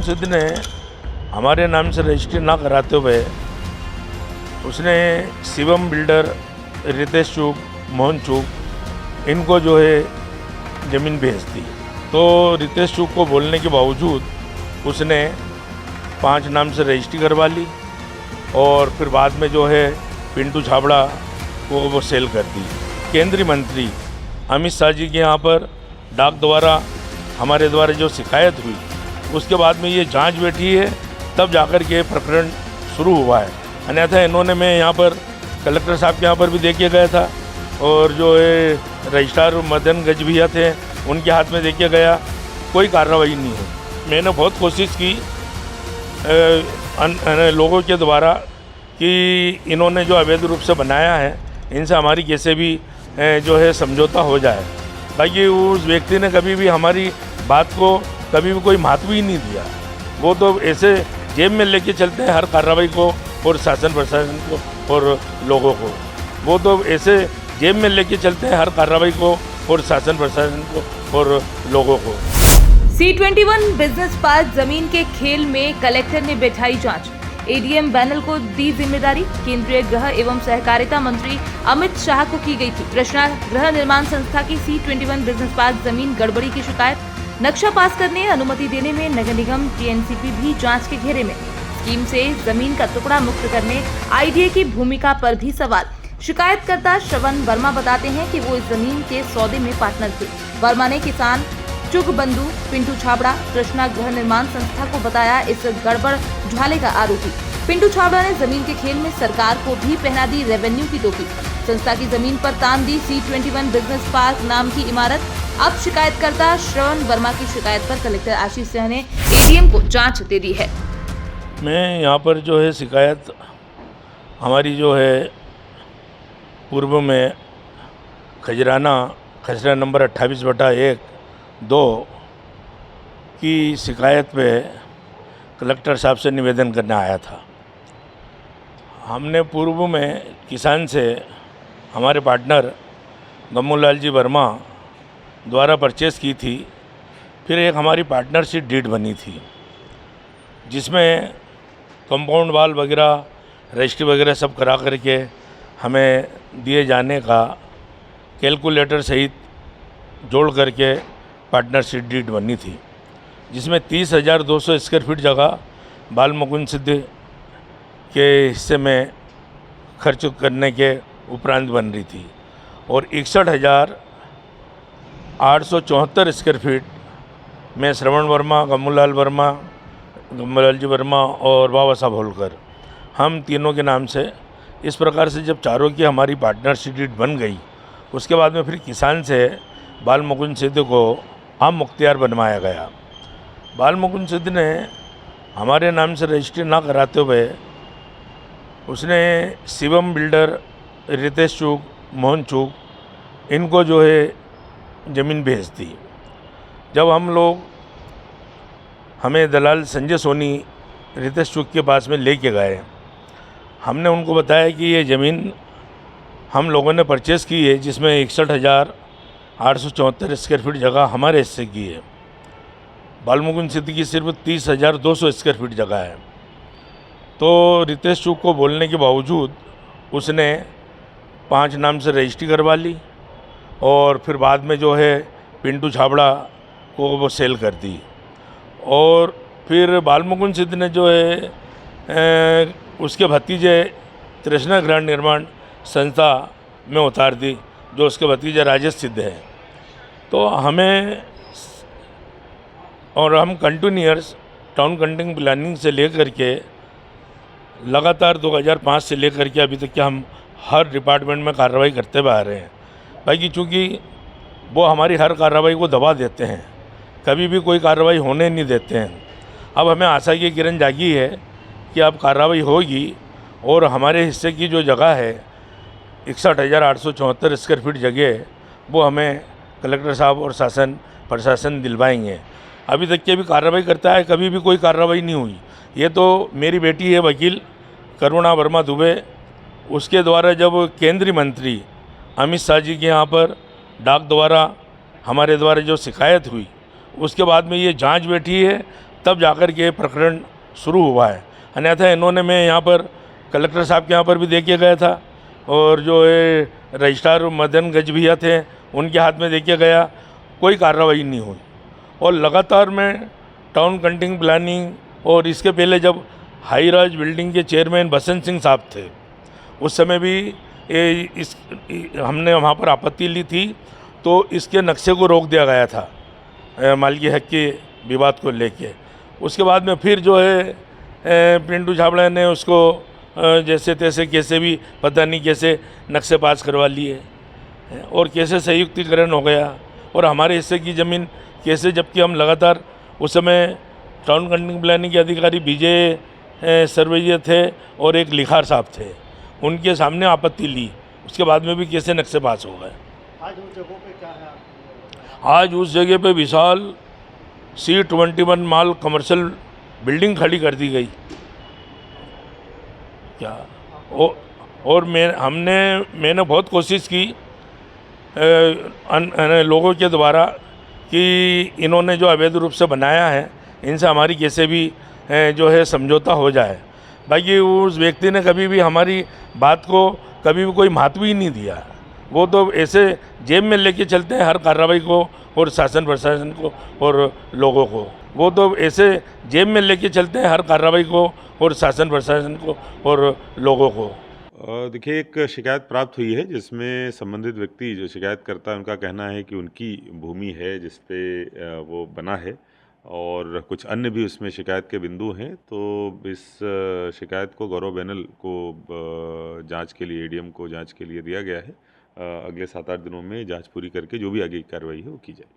सिद्ध ने हमारे नाम से रजिस्ट्री ना कराते हुए उसने शिवम बिल्डर, रितेश चूक, मोहन चूक इनको जो है ज़मीन भेज दी। तो रितेश चूक को बोलने के बावजूद उसने 5 नाम से रजिस्ट्री करवा ली और फिर बाद में जो है पिंटू छाबड़ा को वो सेल कर दी। केंद्रीय मंत्री अमित शाह जी के यहाँ पर डाक द्वारा हमारे द्वारा जो शिकायत हुई उसके बाद में ये जांच बैठी है, तब जाकर के प्रकरण शुरू हुआ है। अन्यथा इन्होंने मैं यहाँ पर कलेक्टर साहब के यहाँ पर भी देखे गया था और जो है रजिस्ट्रार मदन गज भैया थे उनके हाथ में देखे गया, कोई कार्रवाई नहीं हुई। मैंने बहुत कोशिश की लोगों के द्वारा कि इन्होंने जो अवैध रूप से बनाया है इनसे हमारी कैसे भी जो है समझौता हो जाए। बाकी उस व्यक्ति ने कभी भी हमारी बात को कभी भी कोई महत्व ही नहीं दिया। वो तो ऐसे जेब में लेके चलते हैं हर कार्रवाई को और शासन प्रशासन को और लोगों को। वो तो ऐसे जेब में लेके चलते हैं हर कार्रवाई को और शासन प्रशासन को और लोगों को। C21 बिजनेस पार्क जमीन के खेल में कलेक्टर ने बैठाई जांच। एडीएम बैनल को दी जिम्मेदारी। केंद्रीय गृह एवं सहकारिता मंत्री अमित शाह को की गई थी कृष्णा गृह निर्माण संस्था की C21 बिजनेस पार्क जमीन गड़बड़ी की शिकायत। नक्शा पास करने, अनुमति देने में नगर निगम TNCP भी जांच के घेरे में। स्कीम से जमीन का टुकड़ा मुक्त करने IDA की भूमिका पर भी सवाल। शिकायतकर्ता श्रवण वर्मा बताते हैं कि वो इस जमीन के सौदे में पार्टनर थे। वर्मा ने किसान चुग बंधु पिंटू छाबड़ा कृष्णा गृह निर्माण संस्था को बताया इस गड़बड़ घोटाले का आरोपी। पिंटू छाबड़ा ने जमीन के खेल में सरकार को भी पहना दी रेवेन्यू की टोपी। संस्था की जमीन पर तान दी C21 बिजनेस पार्क नाम की इमारत। अब शिकायतकर्ता श्रवण वर्मा की शिकायत पर कलेक्टर आशीष सिंह ने ADM को जांच दे दी है। मैं यहाँ पर जो है शिकायत हमारी जो है पूर्व में खजरा नंबर 28/1/2 की शिकायत पे कलेक्टर साहब से निवेदन करने आया था। हमने पूर्व में किसान से हमारे पार्टनर गम्मूलाल जी वर्मा द्वारा परचेज़ की थी। फिर एक हमारी पार्टनरशिप डीड बनी थी जिसमें कंपाउंड वाल वगैरह रजिस्ट्री वगैरह सब करा करके हमें दिए जाने का कैलकुलेटर सहित जोड़ करके पार्टनरशिप डीड बनी थी, जिसमें 30,200 स्क्वायर फीट जगह बाल मुकुंद सिद्ध के हिस्से में खर्च करने के उपरांत बन रही थी और 61,874 स्क्वायर फीट में श्रवण वर्मा, गम्मूलाल जी वर्मा और बाबा साहब होलकर हम तीनों के नाम से इस प्रकार से जब चारों की हमारी पार्टनरशिप डीड बन गई, उसके बाद में फिर किसान से बाल मुकुंद सिद्ध को आम मुख्तियार बनवाया गया। बाल मुकुंद सिद्ध ने हमारे नाम से रजिस्ट्री ना कराते हुए उसने शिवम बिल्डर, रितेश चूक, मोहन चूक इनको जो है ज़मीन भेज दी। जब हमें दलाल संजय सोनी रितेश चूक के पास में लेके गए, हमने उनको बताया कि ये ज़मीन हम लोगों ने परचेज़ की है जिसमें 61,874 स्क्वायर फीट जगह हमारे हिस्से की है। बाल मुकुंद सिद्ध की सिर्फ 30,200 स्क्वायर फीट जगह है। तो रितेश चूक को बोलने के बावजूद उसने 5 नाम से रजिस्ट्री करवा ली और फिर बाद में जो है पिंटू छाबड़ा को वो सेल कर दी। और फिर बाल मुकुंद सिद्ध ने जो है उसके भतीजे कृष्णा गृह निर्माण संस्था में उतार दी, जो उसके भतीजे राजेश सिद्ध है। तो हम कंटिन्यूअस टाउन कंटिंग प्लानिंग से लेकर के लगातार 2005 से लेकर के अभी तक के हम हर डिपार्टमेंट में कार्रवाई करते हुए आ रहे हैं। बाकी चूँकि वो हमारी हर कार्रवाई को दबा देते हैं, कभी भी कोई कार्रवाई होने नहीं देते हैं। अब हमें आशा की किरण जागी है कि अब कार्रवाई होगी और हमारे हिस्से की जो जगह है 61,874 स्क्वायर फीट जगह वो हमें कलेक्टर साहब और शासन प्रशासन दिलवाएंगे। अभी तक के भी कार्रवाई करता है, कभी भी कोई कार्रवाई नहीं हुई। ये तो मेरी बेटी है वकील करुणा वर्मा दुबे, उसके द्वारा जब केंद्रीय मंत्री अमित शाह जी के यहाँ पर डाक द्वारा हमारे द्वारा जो शिकायत हुई उसके बाद में ये जांच बैठी है, तब जाकर के प्रकरण शुरू हुआ है। अन्यथा इन्होंने, मैं यहाँ पर कलेक्टर साहब के यहाँ पर भी दे के गया था, और जो है रजिस्ट्रार मदन गज भैया थे उनके हाथ में दे के गया, कोई कार्रवाई नहीं हुई। और लगातार मैं टाउन कंटिंग प्लानिंग, और इसके पहले जब हाई राज बिल्डिंग के चेयरमैन बसंत सिंह साहब थे, उस समय भी हमने वहाँ पर आपत्ति ली थी, तो इसके नक्शे को रोक दिया गया था मालिकी हक के विवाद को लेके। उसके बाद में फिर जो है पिंटू छाबड़ा ने उसको जैसे तैसे कैसे भी पता नहीं कैसे नक्शे पास करवा लिए, और कैसे संयुक्तिकरण हो गया, और हमारे हिस्से की ज़मीन कैसे, जबकि हम लगातार उस समय टाउन कंटिंग प्लानिंग के अधिकारी विजय सरवैया थे और एक लिखार साहब थे, उनके सामने आपत्ति ली, उसके बाद में भी कैसे नक्शे पास हो गए। आज उस जगहों पे क्या है? आज उस जगह पे विशाल C21 माल कमर्शियल बिल्डिंग खड़ी कर दी गई क्या। और मैंने बहुत कोशिश की लोगों के द्वारा कि इन्होंने जो अवैध रूप से बनाया है, इनसे हमारी कैसे भी जो है समझौता हो जाए। बाकी उस व्यक्ति ने कभी भी हमारी बात को कभी भी कोई महत्व ही नहीं दिया। वो तो ऐसे जेब में लेके चलते हैं हर कार्रवाई को, और शासन प्रशासन को और लोगों को। वो तो ऐसे जेब में लेके चलते हैं हर कार्रवाई को और शासन प्रशासन को और लोगों को। देखिए, एक शिकायत प्राप्त हुई है जिसमें संबंधित व्यक्ति जो शिकायत करता है, उनका कहना है कि उनकी भूमि है जिस पे वो बना है, और कुछ अन्य भी उसमें शिकायत के बिंदु हैं। तो इस शिकायत को गौरव बैनल को जांच के लिए, ADM को जांच के लिए दिया गया है। अगले 7-8 दिनों में जांच पूरी करके जो भी आगे की कार्रवाई है वो की जाएगी।